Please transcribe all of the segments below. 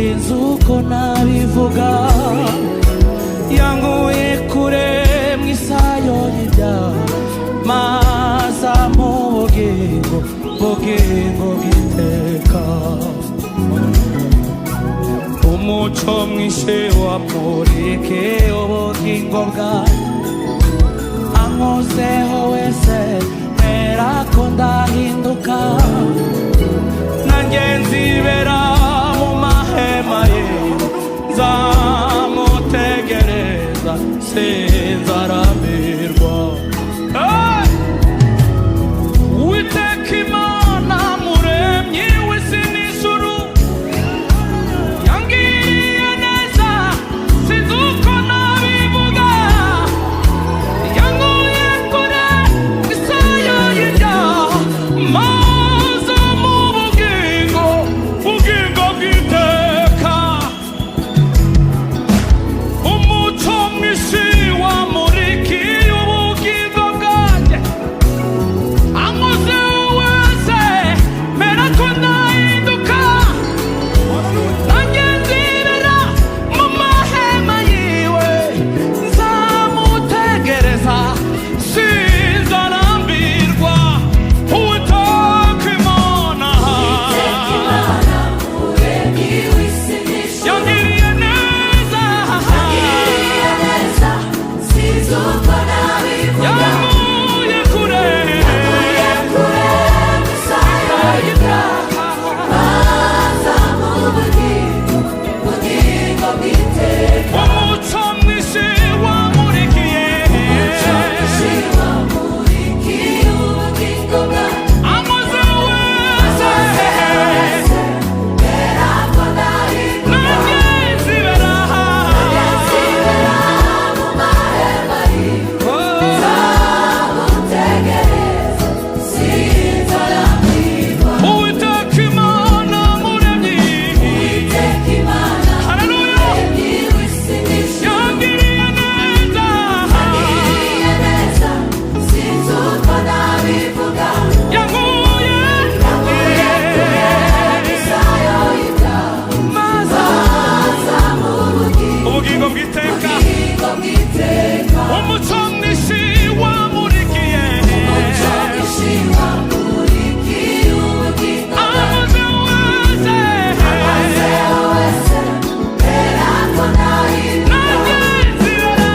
sinzi uko nabivuga, yankuye kure mw'isayo y'ibyaha, maza mu bugingo bw'iteka. Umuco mwinshi wamurikiye ubugingo bwanjye, ankozeho wese merako ndahinduka, nanjye nzibera mu mahema ye, nzamutegereza sinzarambirwa. Uwiteka Imana muremyi w'isi n'ijuru, yangiriye neza sinzi uko nabivuga, yankuye kure isayo y'ibyaha, maze mu bugingo bw'iteka. Umuco mwinshi wamurikiye ubugingo bwanjye, ankoze wese merako ndahinduka, nanjye nzibera mu mahema yiwe, nzamutegereza sinzarambirwa. Uwiteka Imana yangiriye neza, yankuye kure umuco mwinshi wamurikiye, ankoze wese nanjye nzibera Uwiteka Imana muremyi, haleluya, yangiriye neza, yankuye maze ubugingo bw'iteka. Umuco mwinshi wamurikiye, ankoze wese nanjye nzibera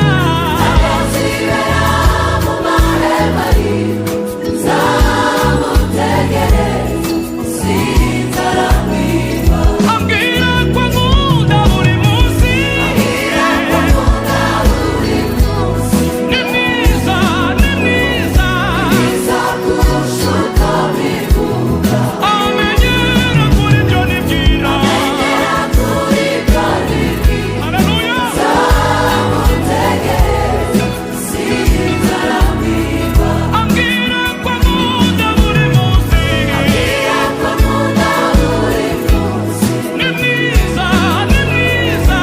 ambwira ko nkunda buri munsi, ni mwiza ni mwiza, amenyera kuri ibyo nibwira, haleluya, ambwira ko nkunda buri munsi, ni mwiza ni mwiza,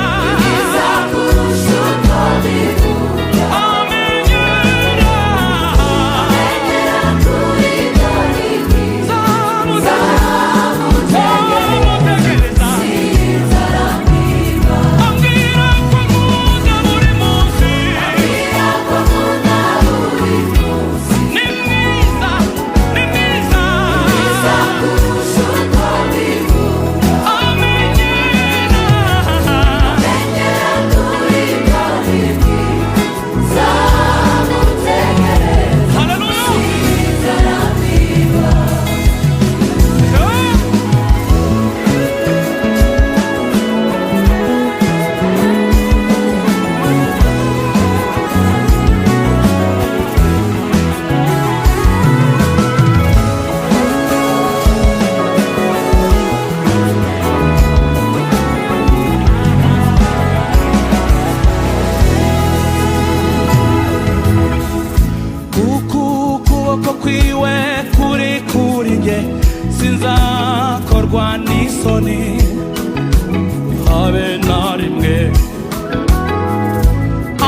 kwiwe kuri nge sinzakorwa n'isoni habe na rimwe,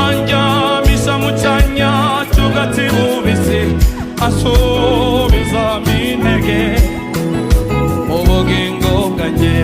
anjyamisha mu cyanya cy'ubwatsi bubisi, asubizamo intege mu bugingo bwanjye.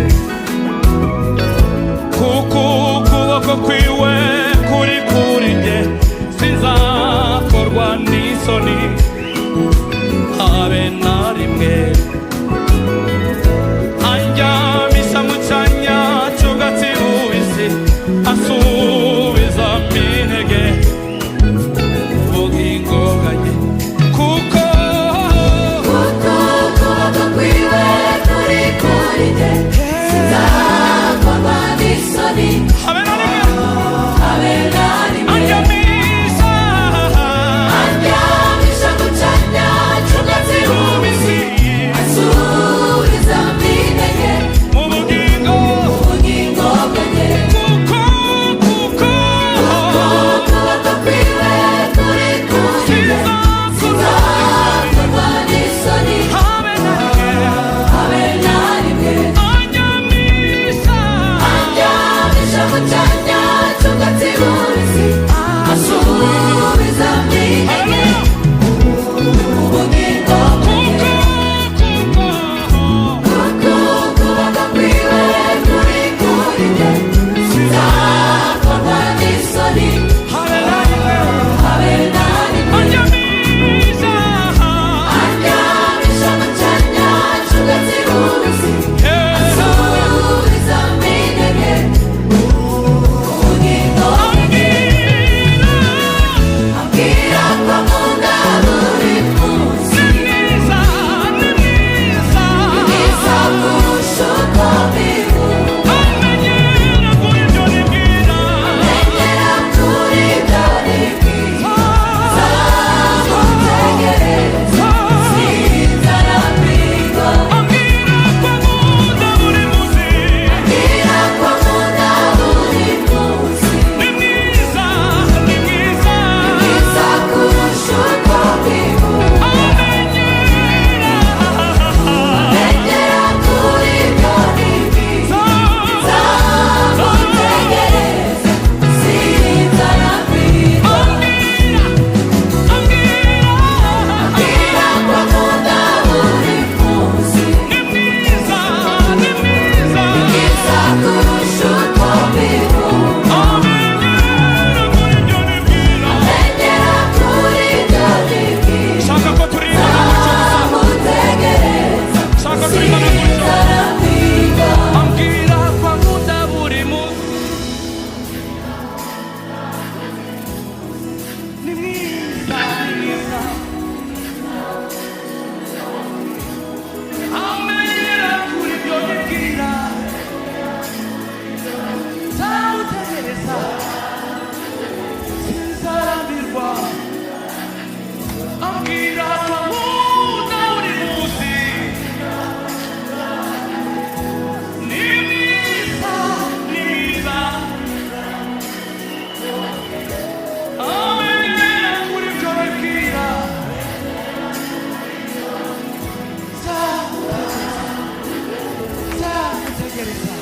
gereza.